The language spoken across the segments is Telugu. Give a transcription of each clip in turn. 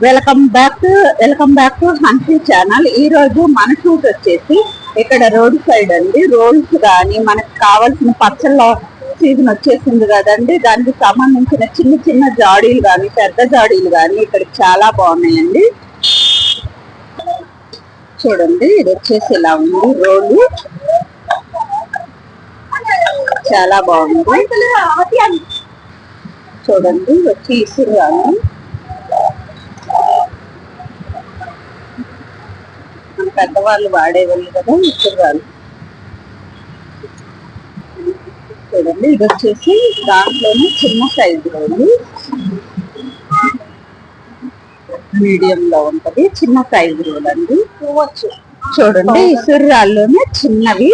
Welcome back to హన్సీ channel. ఈ రోజు మన షూట్ వచ్చేసి ఇక్కడ రోడ్ సైడ్ అండి. రోల్స్ కానీ మనకు కావాల్సిన పచ్చళ్ళ సీజన్ వచ్చేసింది కదండి, దానికి సంబంధించిన చిన్న చిన్న జాడీలు కానీ పెద్ద జాడీలు కానీ ఇక్కడ చాలా బాగున్నాయండి. చూడండి, ఇది వచ్చేసి ఇలా ఉంది. రోలు చాలా బాగుంది. చూడండి, వచ్చి ఇసురు కానీ పెద్దవాళ్ళు వాడేవాళ్ళు కదా ఇసురాలు. చూడండి, ఇది వచ్చేసి దాంట్లోనే చిన్న సైజు రోలు, మీడియం లో ఉంటది, చిన్న సైజు రోల్ అండి. చూడండి, ఇసురాల్లోనే చిన్నవి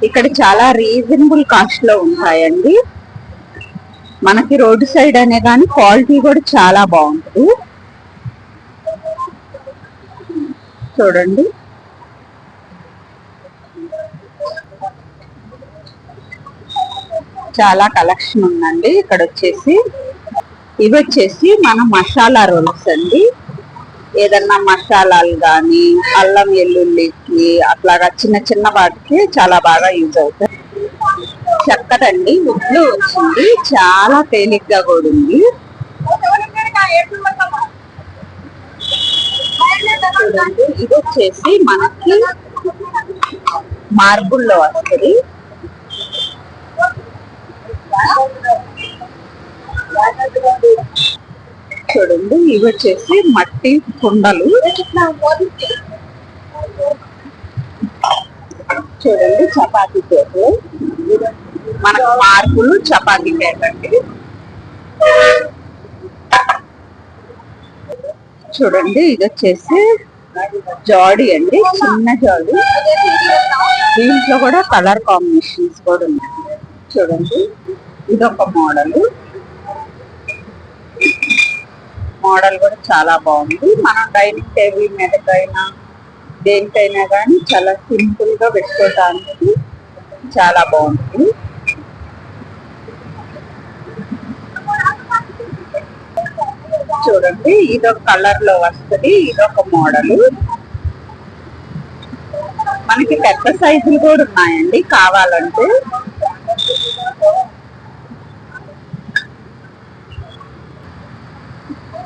ఇక్కడ చాలా రీజనబుల్ కాస్ట్ లో ఉంటాయండి. మనకి రోడ్డు సైడ్ అనే కానీ క్వాలిటీ కూడా చాలా బాగుంటుంది. చూడండి, చాలా కలెక్షన్ ఉందండి. ఇక్కడ వచ్చేసి ఇవి వచ్చేసి మన మసాలా రోల్స్ అండి. ఏదన్నా మసాలాలు కానీ అల్లం వెల్లుల్లికి అట్లాగా చిన్న చిన్న వాటికి చాలా బాగా యూజ్ అవుతాయి. చక్కదండి, ఉడ్లు వచ్చింది, చాలా తేలిగ్గా కూడా ఉంది. చూడండి, ఇది వచ్చేసి మనకి మార్బుల్లో వస్తుంది. చూడండి, ఇవి వచ్చేసి మట్టి కుండలు. చూడండి, చపాతీ ప్లేట్లు, మనకు మార్పులు చపాతీ ప్లేట్ అండి. చూడండి, ఇది వచ్చేసి జాడీ అండి, చిన్న జాడీ. దీంట్లో కూడా కలర్ కాంబినేషన్స్ కూడా ఉన్నాయి. చూడండి, ఇదొక మోడల్ కూడా చాలా బాగుంది. మనం డైనింగ్ టేబుల్ మీదకైనా దేనికైనా కానీ చాలా సింపుల్ గా పెట్టుకోవడానికి చాలా బాగుంటుంది. చూడండి, ఇదొక కలర్ లో వస్తుంది, ఇదొక మోడల్. మనకి పెద్ద సైజులు కూడా ఉన్నాయండి కావాలంటే.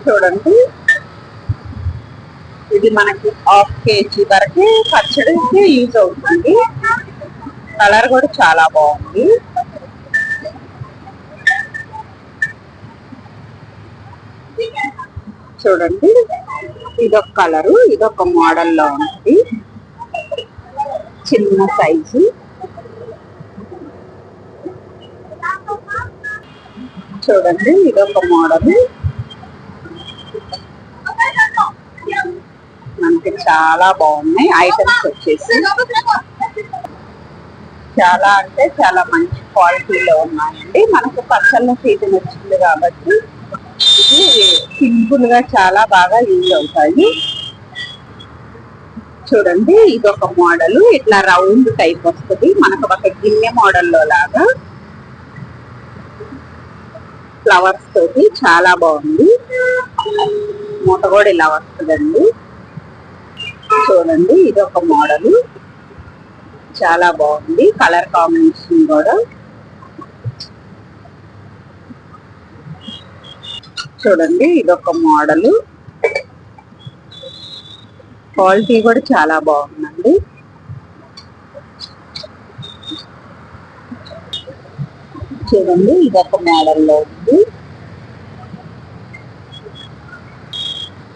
చూడండి, ఇది మనకి 1/2 kg వరకు పచ్చడికి యూజ్ అవుతుంది. కలర్ కూడా చాలా బాగుంది. చూడండి, ఇదొక కలరు, ఇదొక మోడల్ లో ఉంది, చిన్న సైజు. చూడండి, ఇదొక మోడల్. మనకి చాలా బాగున్నాయి ఐటమ్స్ వచ్చేసి. చాలా అంటే చాలా మంచి క్వాలిటీలో ఉన్నాయండి. మనకు పచ్చళ్ళ సీజన్ వచ్చింది కాబట్టి ఇది సింపుల్ గా చాలా బాగా యూజ్ అవుతాయి. చూడండి, ఇదొక మోడల్, ఇట్లా రౌండ్ టైప్ వస్తుంది. మనకు ఒక గిన్నె మోడల్లో లాగా ఫ్లవర్స్ తోటి చాలా బాగుంది. మూట కూడా ఇలా వస్తుందండి. చూడండి, ఇదొక మోడల్, చాలా బాగుంది. కలర్ కాంబినేషన్ కూడా. చూడండి, ఇదొక మోడల్, క్వాలిటీ కూడా చాలా బాగుందండి. చూడండి, ఇదొక మోడల్లో ఉంది.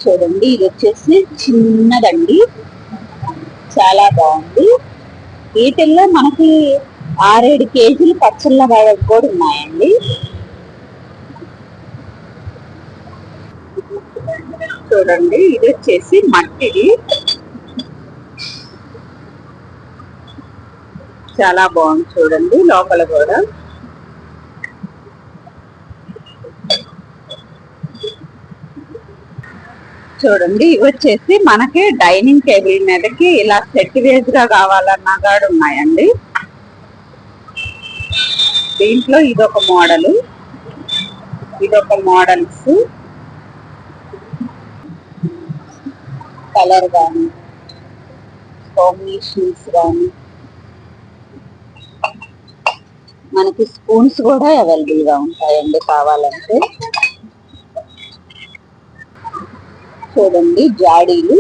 చూడండి, ఇది వచ్చేసి చిన్నదండి, చాలా బాగుంది. వీటిల్లో మనకి 6-7 కేజీలు పచ్చళ్ళ కూడా ఉన్నాయండి. చూడండి, ఇది వచ్చేసి మట్టిది, చాలా బాగుంది. చూడండి, లోపల కూడా. చూడండి, ఇవి వచ్చేసి మనకి డైనింగ్ టేబుల్ మీదకి ఇలా సెట్ వేజ్ గా కావాలన్నా కూడా ఉన్నాయండి. దీంట్లో ఇదొక మోడల్, ఇదొక మోడల్స్. కలర్ కానీ కాంబినేషన్స్ కానీ. మనకి స్పూన్స్ కూడా అవైలబుల్ గా ఉంటాయండి కావాలంటే. చూడండి జాడీలు.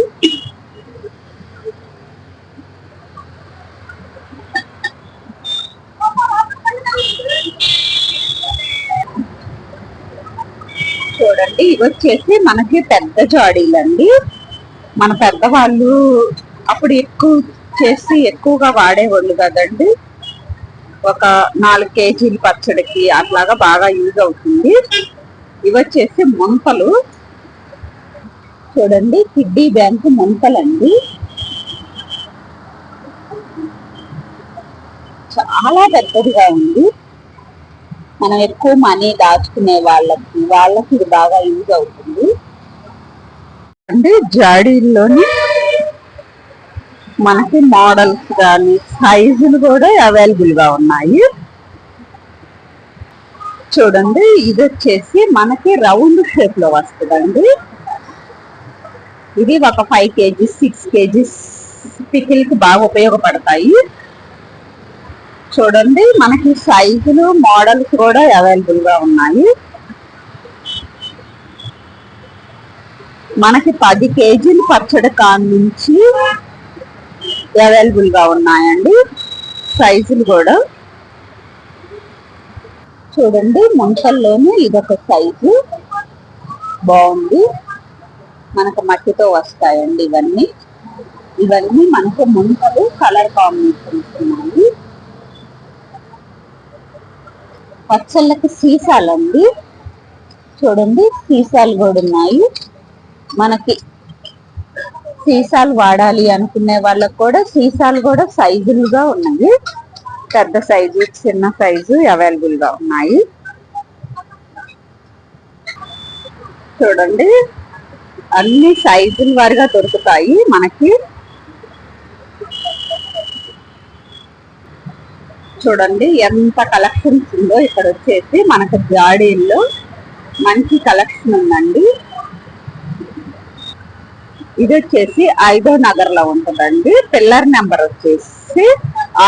చూడండి ఇవి వచ్చేసి మనకి పెద్ద జాడీలండి. మన పెద్దవాళ్ళు అప్పుడు ఎక్కువగా వాడేవాళ్ళు కదండి. ఒక 4 కేజీల పచ్చడికి అట్లాగా బాగా యూజ్ అవుతుంది. ఇవి వచ్చేసి ముంతలు. చూడండి కిడ్డీ బ్యాంక్ ముంతలండి. చాలా పెద్దదిగా ఉంది. మనం ఎక్కువ మనీ దాచుకునే వాళ్ళకి ఇది బాగా యూజ్ అవుతుంది. అంటే జాడీల్లోని మనకి మోడల్స్ కానీ సైజులు కూడా అవైలబుల్ గా ఉన్నాయి. చూడండి ఇది వచ్చేసి మనకి రౌండ్ షేప్ లో వస్తుందండి. ఇది ఒక 5 కేజీస్ 6 కేజీస్ పికిల్ కి బాగా ఉపయోగపడతాయి. చూడండి మనకి సైజులు మోడల్స్ కూడా అవైలబుల్ గా ఉన్నాయి. మనకి 10 కేజీల పచ్చడి కాన్ నుంచి అవైలబుల్ గా ఉన్నాయండి సైజులు కూడా. చూడండి ముంతల్లోనే ఇదొక సైజు బాగుంది. మనకు మట్టితో వస్తాయండి ఇవన్నీ మనకు ముంతలు కలర్ కాంబినేషన్స్ ఉన్నాయి. పచ్చళ్ళకి సీసాలండి. చూడండి సీసాలు కూడా ఉన్నాయి. మనకి సీసాలు వాడాలి అనుకునే వాళ్ళకు కూడా సీసాలు కూడా సైజులుగా ఉన్నాయి. పెద్ద సైజు చిన్న సైజు అవైలబుల్ గా ఉన్నాయి. చూడండి అన్ని సైజుల వారిగా దొరుకుతాయి మనకి. చూడండి ఎంత కలెక్షన్స్ ఉందో. ఇక్కడ వచ్చేసి మనకు జాడీల్లో మంచి కలెక్షన్ ఉందండి. ఇది వచ్చేసి 5వ నగర్ లో ఉంటుందండి. పిల్లర్ నెంబర్ వచ్చేసి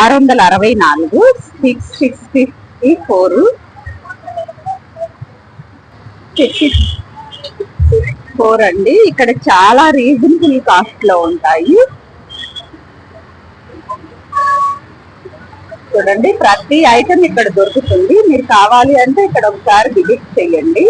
664 664 అండి. ఇక్కడ చాలా రీజనబుల్ కాస్ట్ లో ఉంటాయి. చూడండి ప్రతి ఐటమ్ ఇక్కడ దొరుకుతుంది. మీరు కావాలి అంటే ఇక్కడ ఒకసారి విజిట్ చేయండి.